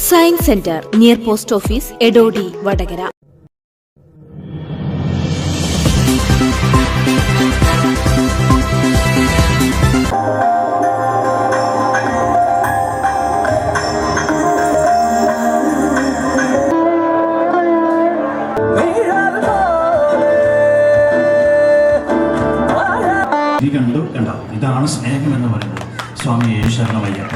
Science centre near post office Edodi Vadakara. ഇതാണ് സ്നേഹം എന്ന് പറയുന്നത്. സ്വാമി ശരണമയ്യപ്പ.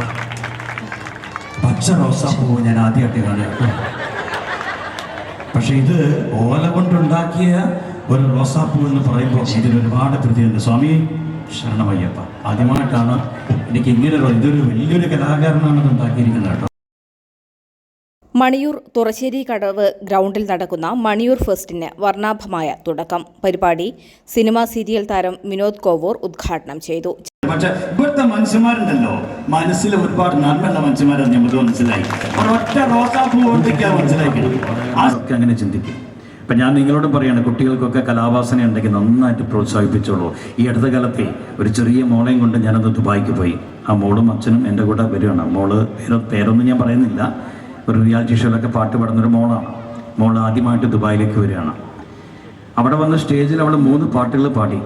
പച്ച റോസാപ്പൂവ് ഞാൻ ആദ്യമായിട്ട് കാണുക. പക്ഷെ ഇത് ഓല കൊണ്ടുണ്ടാക്കിയ ഒരു റോസാപ്പൂ എന്ന് പറയുമ്പോൾ ഇതിന് ഒരുപാട് കൃതിയുണ്ട്. സ്വാമി ശരണമയ്യപ്പ. ആദ്യമായിട്ടാണ് എനിക്ക് ഇതൊരു വലിയൊരു കലാകാരനാണ് ഇത് ഉണ്ടാക്കിയിരിക്കുന്നത് കേട്ടോ. മണിയൂർ തുറശ്ശേരി കടവ് ഗ്രൗണ്ടിൽ നടക്കുന്ന മണിയൂർ ഫെസ്റ്റിന് വർണ്ണാഭമായ തുടക്കം. പരിപാടി സിനിമാ സീരിയൽ താരം വിനോദ് കോവൂർ ഉദ്ഘാടനം ചെയ്തു. പക്ഷെ ഇവിടുത്തെ മനുഷ്യന്മാരുണ്ടല്ലോ, മനസ്സിൽ ഒരുപാട് നന്മയുള്ള മനുഷ്യന്മാരെന്ന് നമുക്ക് മനസ്സിലായി. ഒരൊറ്റ റോസാപ്പൂ കൊണ്ടിരിക്കാൻ മനസ്സിലാക്കണം. അതൊക്കെ അങ്ങനെ ചിന്തിക്കും. ഇപ്പം ഞാൻ നിങ്ങളോട് പറയാണ്, കുട്ടികൾക്കൊക്കെ കലാവാസന ഉണ്ടെങ്കിൽ നന്നായിട്ട് പ്രോത്സാഹിപ്പിച്ചോളൂ. ഈ അടുത്ത കാലത്തെ ഒരു ചെറിയ മോളെയും കൊണ്ട് ഞാനത് ദുബായിക്ക് പോയി. ആ മോളും അച്ഛനും എൻ്റെ കൂടെ വരികയാണ്. മോള് പേരൊന്നും ഞാൻ പറയുന്നില്ല, ഒരു റിയാലിറ്റി ഷോയിലൊക്കെ പാട്ട് പാടുന്നൊരു മോളാണ്. മോൾ ആദ്യമായിട്ട് ദുബായിലേക്ക് വരികയാണ്. അവിടെ വന്ന സ്റ്റേജിൽ അവൾ 3 പാട്ടുകൾ പാടി.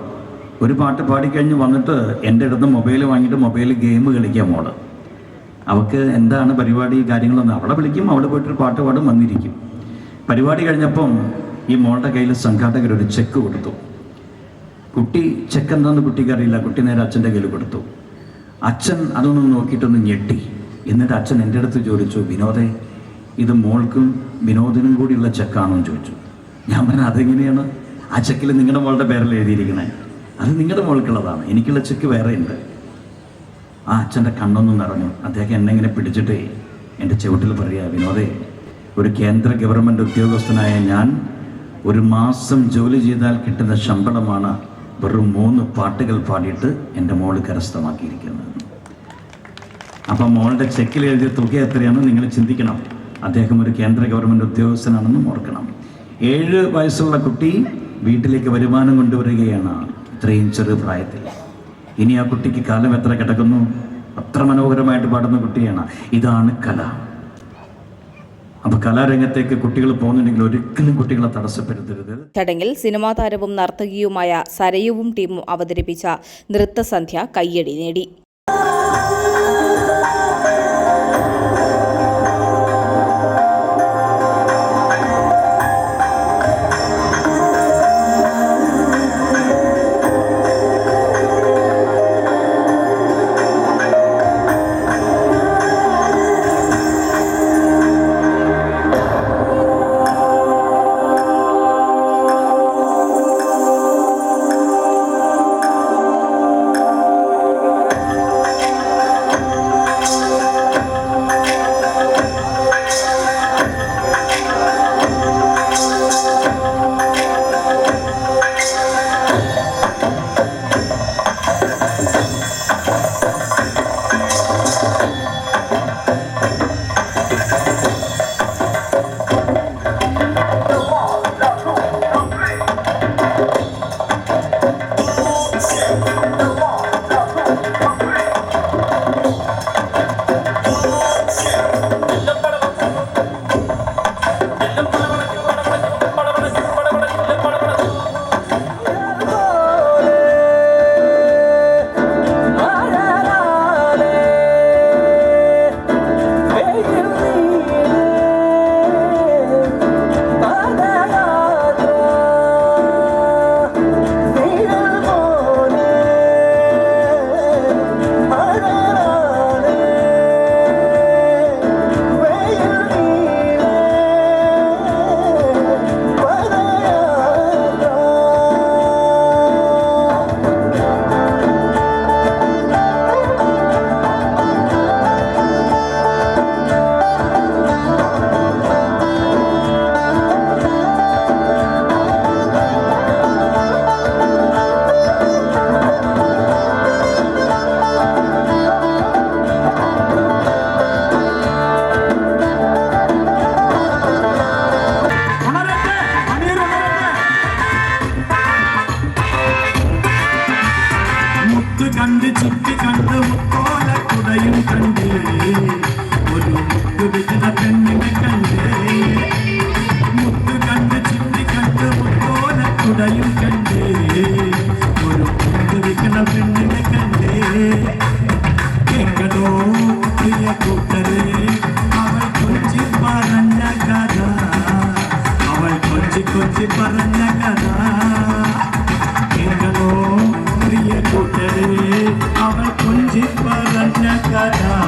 ഒരു പാട്ട് പാടിക്കഴിഞ്ഞ് വന്നിട്ട് എൻ്റെ അടുത്ത് മൊബൈൽ വാങ്ങിയിട്ട് മൊബൈലിൽ ഗെയിം കളിക്കാം മോള്. അവൾക്ക് എന്താണ് പരിപാടി കാര്യങ്ങളൊന്നും അവളെ വിളിക്കും, അവൾ പോയിട്ടൊരു പാട്ട് പാടും, വന്നിരിക്കും. പരിപാടി കഴിഞ്ഞപ്പം ഈ മോളുടെ കയ്യിൽ സംഘാടകരൊരു ചെക്ക് കൊടുത്തു. കുട്ടി ചെക്ക് എന്താണെന്ന് കുട്ടിക്ക് അറിയില്ല. കുട്ടി നേരെ അച്ഛൻ്റെ കയ്യിൽ കൊടുത്തു. അച്ഛൻ അതൊന്നും നോക്കിയിട്ടൊന്ന് ഞെട്ടി. എന്നിട്ട് അച്ഛൻ എൻ്റെ അടുത്ത് ചോദിച്ചു, വിനോദേ, ഇത് മോൾക്കും വിനോദിനും കൂടിയുള്ള ചെക്കാണോ എന്ന് ചോദിച്ചു. ഞാൻ പറഞ്ഞു, അതെങ്ങനെയാണ്? ആ ചെക്കിൽ നിങ്ങളുടെ മോളുടെ പേരിൽ എഴുതിയിരിക്കണേ, അത് നിങ്ങളുടെ മോൾക്കുള്ളതാണ്, എനിക്കുള്ള ചെക്ക് വേറെ ഉണ്ട്. ആ അച്ഛൻ്റെ കണ്ണൊന്നും നിറഞ്ഞു. അദ്ദേഹം എന്നെ ഇങ്ങനെ പിടിച്ചിട്ടേ എൻ്റെ ചുവട്ടിൽ പറയുക, വിനോദേ, ഒരു കേന്ദ്ര ഗവൺമെൻറ് ഉദ്യോഗസ്ഥനായ ഞാൻ 1 മാസം ജോലി ചെയ്താൽ കിട്ടുന്ന ശമ്പളമാണ് വെറും 3 പാട്ടുകൾ പാടിയിട്ട് എൻ്റെ മോള് കരസ്ഥമാക്കിയിരിക്കുന്നത്. അപ്പം മോളുടെ ചെക്കിൽ എഴുതിയ തുക എത്രയാണെന്ന് നിങ്ങൾ ചിന്തിക്കണം. അദ്ദേഹം ഒരു കേന്ദ്ര ഗവൺമെൻറ് ഉദ്യോഗസ്ഥനാണെന്നും ഓർക്കണം. 7 വയസ്സുള്ള കുട്ടി വീട്ടിലേക്ക് വരുമാനം കൊണ്ടുവരികയാണ് ഇത്രയും ചെറു പ്രായത്തിൽ. ഇനി ആ കുട്ടിക്ക് കാലം എത്ര കിടക്കുന്നു? അത്ര മനോഹരമായിട്ട് പാടുന്ന കുട്ടിയാണ്. ഇതാണ് കല. അപ്പോൾ കലാരംഗത്തേക്ക് കുട്ടികൾ പോകുന്നുണ്ടെങ്കിൽ ഒരിക്കലും കുട്ടികളെ തടസ്സപ്പെടുത്തരുത്. ചടങ്ങിൽ സിനിമാ താരവും നർത്തകിയുമായ സരയുവും ടീമും അവതരിപ്പിച്ച നൃത്തസന്ധ്യ കയ്യടി നേടി. ടാറ്റാ